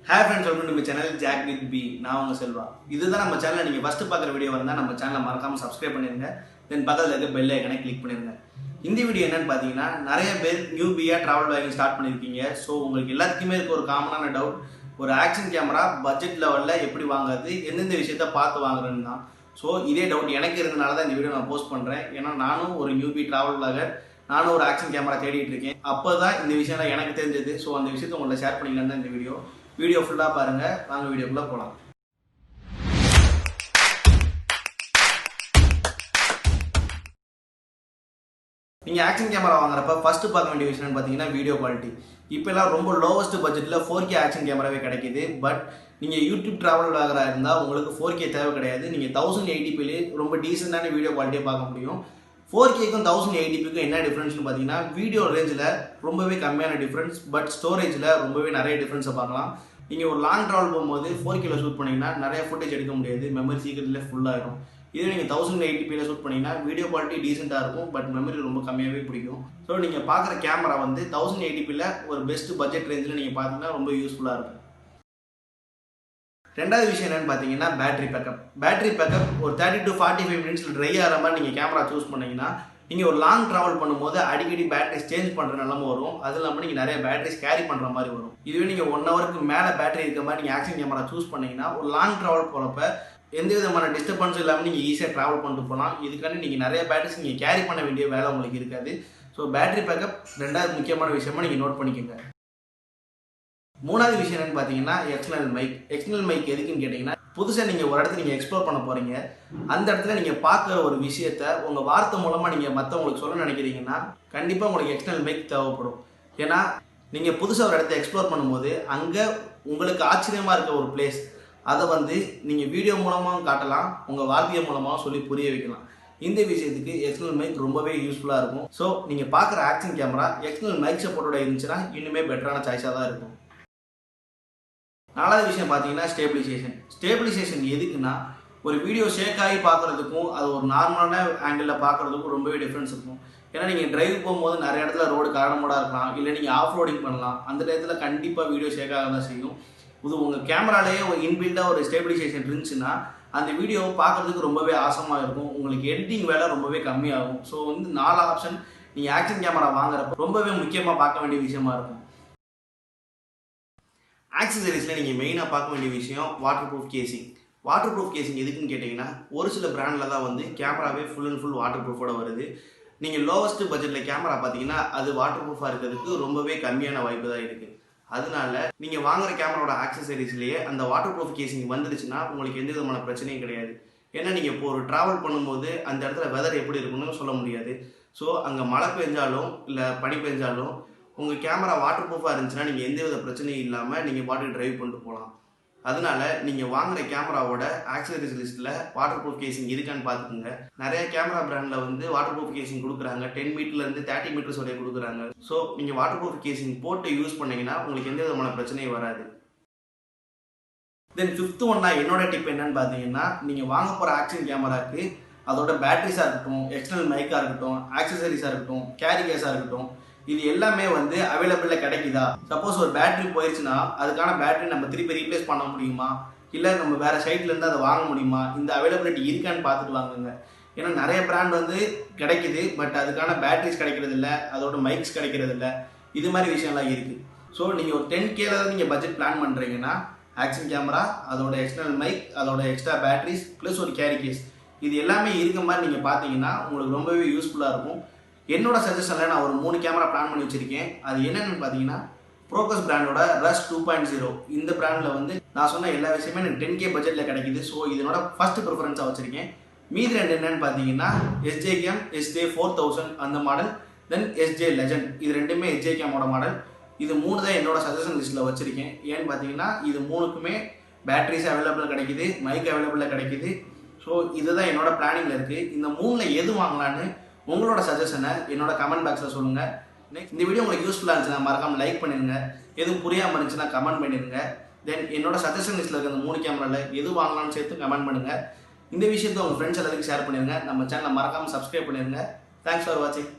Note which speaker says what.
Speaker 1: Hi friends, welcome to my channel jackwithbee. நான் உங்க செல்வா. இதுதான் நம்ம சேனல்ல நீங்க ஃபர்ஸ்ட் பார்க்குற வீடியோ வந்தா நம்ம சேனலை மறக்காம சப்ஸ்கிரைப் பண்ணிருங்க. தென் பக்கத்துல இருக்க பெல் ஐகானை கிளிக் பண்ணிருங்க. இந்த வீடியோ என்னன்னு பாத்தீங்கன்னா நிறைய பேர் நியூபியா டிராவல் பேக்கிங் ஸ்டார்ட் பண்ணிருக்கீங்க. ஸோ உங்களுக்கு எல்லாத்துக்குமே இருக்க ஒரு காமனான டவுட், ஒரு ஆக்ஷன் கேமரா பட்ஜெட் லெவல்ல எப்படி வாங்குறது, எந்தெந்த விஷயத்த பார்த்து வாங்குறதுன்னு தான். ஸோ இதே டவுட் எனக்கு இருந்தனால தான் இந்த வீடியோ நான் போஸ்ட் பண்றேன். ஏன்னா நானும் ஒரு நியூபி டிராவல் பிளாகர், நானும் ஒரு ஆக்ஷன் கேமரா தேடிட்டு இருக்கேன். அப்போதான் இந்த விஷயம் எனக்கு தெரிஞ்சது. ஸோ அந்த விஷயத்த உங்களை ஷேர் பண்ணிக்கலாம் தான் இந்த வீடியோ ஃபுல்லாக பாருங்க. வாங்க வீடியோக்குள்ள போகலாம். நீங்கள் ஆக்ஷன் கேமரா வாங்குறப்ப ஃபர்ஸ்ட் பார்க்க வேண்டிய விஷயம் பார்த்தீங்கன்னா வீடியோ குவாலிட்டி. இப்போலாம் ரொம்ப லோவஸ்ட் பட்ஜெட்டில் 4K ஆக்ஷன் கேமராவே கிடைக்கிது. பட் நீங்கள் யூடியூப் ட்ராவல் விளாகராக இருந்தால் உங்களுக்கு 4K தேவை கிடையாது. நீங்கள் 1080p ரொம்ப டீசெண்டான வீடியோ குவாலிட்டியை பார்க்க முடியும். 4Kக்கும் 1080pக்கும் என்ன டிஃப்ரென்ஸ்னு பார்த்தீங்கன்னா வீடியோ ரேஞ்சில் ரொம்பவே கம்மியான டிஃப்ரென்ஸ், பட் ஸ்டோரேஜில் ரொம்பவே நிறைய டிஃப்ரென்ஸை பார்க்கலாம். நீங்கள் ஒரு லாங் ட்ராவல் போகும்போது 4Kல ஷூட் பண்ணிங்கன்னா நிறைய ஃபுட்டேஜ் எடுக்க முடியாது, மெமரி சீக்கிரத்தில் ஃபுல்லாகிடும். இதே நீங்கள் 1080pல ஷூட் பண்ணிங்கன்னா வீடியோ குவாலிட்டி டீசெண்டாக இருக்கும், பட் மெமரி ரொம்ப கம்மியாகவே பிடிக்கும். ஸோ நீங்கள் பார்க்குற கேமரா வந்து 1080pல ஒரு பெஸ்ட் பட்ஜெட் ரேஞ்சில் நீங்கள் பார்த்தீங்கன்னா ரொம்ப யூஸ்ஃபுல்லாக இருக்கும். ரெண்டாவது விஷயம் என்னன்னு பார்த்தீங்கன்னா பேட்டரி பேக்கப் ஒரு 30 to 45 மினிட்ஸில் ட்ரை ஆகிற மாதிரி நீங்கள் கேமரா சூஸ் பண்ணிங்கன்னா நீங்கள் ஒரு லாங் ட்ராவல் பண்ணும்போது அடிக்கடி பேட்டரிஸ் சேஞ்ச் பண்ணுற நிலம வரும். அது இல்லாமல் நீங்கள் நிறைய பேட்டரிஸ் கேரி பண்ணுற மாதிரி வரும். இதுவே நீங்கள் 1 ஹவருக்கு மேலே பேட்டரி இருக்க மாதிரி நீங்கள் ஆக்ஷன் கேமரா சூஸ் பண்ணிங்கன்னா ஒரு லாங் ட்ராவல் போகிறப்ப எந்த விதமான டிஸ்டர்பன்ஸும் இல்லாமல் நீங்கள் ஈஸியாக ட்ராவல் பண்ணிட்டு போகலாம். இதுக்காண்டி நீங்கள் நிறைய பேட்டரிஸ் நீங்கள் கேரி பண்ண வேண்டிய வேலை உங்களுக்கு இருக்காது. ஸோ பேட்டரி பேக்கப் ரெண்டாவது முக்கியமான விஷயமா நீங்கள் நோட் பண்ணிக்கோங்க. மூணாவது விஷயம் என்னன்னு பார்த்தீங்கன்னா எக்ஸ்டர்னல் மைக் எதுக்குன்னு கேட்டிங்கன்னா, புதுசாக நீங்கள் ஒரு இடத்துல நீங்கள் எக்ஸ்ப்ளோர் பண்ண போகிறீங்க, அந்த இடத்துல நீங்கள் பார்க்குற ஒரு விஷயத்த உங்கள் வார்த்தை மூலமாக நீங்கள் மற்றவங்களுக்கு சொல்ல நினைக்கிறீங்கன்னா கண்டிப்பாக உங்களுக்கு எக்ஸ்டர்னல் மைக் தேவைப்படும். ஏன்னா நீங்கள் புதுசாக ஒரு இடத்த எக்ஸ்ப்ளோர் பண்ணும்போது அங்கே உங்களுக்கு ஆச்சரியமாக இருக்க ஒரு பிளேஸ், அதை வந்து நீங்கள் வீடியோ மூலமாகவும் காட்டலாம், உங்கள் வார்த்தை மூலமாகவும் சொல்லி புரிய வைக்கலாம். இந்த விஷயத்துக்கு எக்ஸ்டர்னல் மைக் ரொம்பவே யூஸ்ஃபுல்லாக இருக்கும். ஸோ நீங்கள் பார்க்குற ஆக்ஷன் கேமரா எக்ஸ்டர்னல் மைக் சப்போர்ட்டோட இருந்துச்சுன்னா இன்னுமே பெட்டரான சாய்ஸாக தான் இருக்கும். நாலாவது விஷயம் பார்த்தீங்கன்னா ஸ்டேபிளைசேஷன் எதுக்குன்னா, ஒரு வீடியோ ஷேக் ஆகி பார்க்குறதுக்கும் அது ஒரு நார்மலான ஆங்கிளில் பார்க்குறதுக்கும் ரொம்பவே டிஃப்ரென்ஸ் இருக்கும். ஏன்னா நீங்கள் டிரைவ் போகும்போது நிறைய இடத்துல ரோடு காரணமோடாக இருக்கலாம், இல்லை நீங்கள் ஆஃப் ரோடிங் பண்ணலாம். அந்த டயத்தில் கண்டிப்பாக வீடியோ ஷேக் ஆக தான் செய்யும். இது உங்கள் கேமராலேயே ஒரு இன்பில்டாக ஒரு ஸ்டேபிளைசேஷன் இருந்துச்சுன்னா அந்த வீடியோ பார்க்குறதுக்கு ரொம்பவே ஆசமாக இருக்கும். உங்களுக்கு எடிட்டிங் வேலை ரொம்பவே கம்மியாகும். ஸோ வந்து 4 ஆப்ஷன் நீங்கள் ஆக்ஷன் கேமரா வாங்குறப்ப ரொம்பவே முக்கியமாக பார்க்க வேண்டிய விஷயமா இருக்கும். ஆக்சசரிஸில் நீங்கள் மெயினாக பார்க்க வேண்டிய விஷயம் வாட்டர் ப்ரூஃப் கேசிங் எதுக்குன்னு கேட்டிங்கன்னா, ஒரு சில பிராண்டில் தான் வந்து கேமராவே ஃபுல் அண்ட் ஃபுல் வாட்டர் ப்ரூஃபோட வருது. நீங்கள் லோவஸ்ட் பட்ஜெட்டில் கேமரா பார்த்தீங்கன்னா அது வாட்டர் ப்ரூஃபாக இருக்கிறதுக்கு ரொம்பவே கம்மியான வாய்ப்பு தான் இருக்குது. அதனால நீங்கள் வாங்குற கேமராவோட ஆக்சசரிஸ்லேயே அந்த வாட்டர் ப்ரூஃப் கேசிங் வந்துடுச்சுன்னா உங்களுக்கு எந்த விதமான பிரச்சனையும் கிடையாது. ஏன்னா நீங்கள் இப்போ ஒரு ட்ராவல் பண்ணும்போது அந்த இடத்துல வெதர் எப்படி இருக்குன்னு சொல்ல முடியாது. ஸோ அங்கே மழை பெஞ்சாலும் இல்லை பனி பெஞ்சாலும் உங்கள் கேமரா வாட்டர் ப்ரூஃபாக இருந்துச்சுன்னா நீங்கள் எந்த வித பிரச்சனையும் இல்லாமல் நீங்கள் பாட்டு டிரைவ் பண்ணிட்டு போகலாம். அதனால நீங்கள் வாங்குற கேமராவோட ஆக்சசரிஸ் லிஸ்ட்டில் வாட்டர் ப்ரூஃப் கேசிங் இருக்கான்னு பார்த்துக்குங்க. நிறைய கேமரா பிராண்டில் வந்து வாட்டர் ப்ரூஃப் கேசிங் கொடுக்குறாங்க, 10 மீட்டர்லேருந்து 30 மீட்டர்ஸ் வரையும் கொடுக்குறாங்க. ஸோ நீங்கள் வாட்டர் ப்ரூஃப் கேசிங் போட்டு யூஸ் பண்ணிங்கன்னா உங்களுக்கு எந்த விதமான பிரச்சனையும் வராது. தென் 5th ஒன்னா என்னோட டிப் என்னன்னு பார்த்தீங்கன்னா, நீங்கள் வாங்க போகிற ஆக்ஷன் கேமராக்கு அதோட பேட்டரிஸாக இருக்கட்டும், எக்ஸ்டர்னல் மைக்காக இருக்கட்டும், ஆக்சசரிஸாக இருக்கட்டும், கேரி கேஸாக இருக்கட்டும், இது எல்லாமே வந்து அவைலபிளில் கிடைக்குதா? சப்போஸ் ஒரு பேட்டரி போயிடுச்சுன்னா அதுக்கான பேட்டரி நம்ம திருப்பி ரீப்ளேஸ் பண்ண முடியுமா, இல்லை நம்ம வேறு சைட்லேருந்து அதை வாங்க முடியுமா, இந்த அவைலபிலிட்டி இருக்கான்னு பார்த்துட்டு வாங்குங்க. ஏன்னா நிறைய பிராண்ட் வந்து கிடைக்குது, பட் அதுக்கான பேட்டரிஸ் கிடைக்கிறது இல்லை, அதோட மைக்ஸ் கிடைக்கிறது இல்லை, இது மாதிரி விஷயம்லாம் இருக்குது. ஸோ நீங்கள் ஒரு 10Kல நீங்கள் பட்ஜெட் பிளான் பண்ணுறீங்கன்னா ஆக்ஷன் கேமரா, அதோட எக்ஸ்டர்னல் மைக், அதோட எக்ஸ்ட்ரா பேட்டரிஸ் ப்ளஸ் ஒரு கேரி கேஸ், இது எல்லாமே இருக்க மாதிரி நீங்கள் பார்த்தீங்கன்னா உங்களுக்கு ரொம்பவே யூஸ்ஃபுல்லாக இருக்கும். என்னோட சஜஷனில் நான் ஒரு 3 கேமரா பிளான் பண்ணி வச்சிருக்கேன். அது என்னென்னு பார்த்தீங்கன்னா, ப்ரோகஸ் பிராண்டோட ரஷ் 2.0 இந்த பிராண்டில் வந்து நான் சொன்ன எல்லா விஷயமே எனக்கு 10K பட்ஜெட்டில் கிடைக்குது. ஸோ இதனோட ஃபர்ஸ்ட் ப்ரிஃபரன்ஸாக வச்சிருக்கேன். மீதி 2 என்னென்னு பார்த்தீங்கன்னா SJCam SJ4000 அந்த மாடல், தென் SJ Legend, இது ரெண்டுமே SJCamோட மாடல். இது 3 தான் என்னோட சஜஷன் லிஸ்ட்டில் வச்சிருக்கேன். ஏன்னு பார்த்தீங்கன்னா இது 3க்குமே பேட்டரிஸ் அவைலபிளாக கிடைக்குது, மைக் அவைலபிளாக கிடைக்குது. ஸோ இதுதான் என்னோட பிளானிங்கில் இருக்குது. இந்த 3ல் எது வாங்கலான்னு உங்களோட சஜஷனை என்னோட கமெண்ட் பாக்ஸில் சொல்லுங்கள். நெக்ஸ்ட் இந்த வீடியோ உங்களுக்கு யூஸ்ஃபுல்லாக இருந்துச்சுன்னா மறக்காமல் லைக் பண்ணிடுங்க. எதுவும் புரியாமல் இருந்துச்சுன்னா கமெண்ட் பண்ணிடுங்க. தென் என்னோட சஜஷன் லிஸ்ட்டில் இருக்க அந்த 3 கேமராவில் எது வாங்கலாம்னு சேர்த்து கமெண்ட் பண்ணுங்கள். இந்த விஷயத்தை உங்கள் ஃப்ரெண்ட்ஸ் எல்லாத்துக்கும் ஷேர் பண்ணிடுங்க. நம்ம சேனலை மறக்காமல் சப்ஸ்கிரைப் பண்ணிடுங்க. தேங்க்ஸ் ஃபார் வாட்சிங்.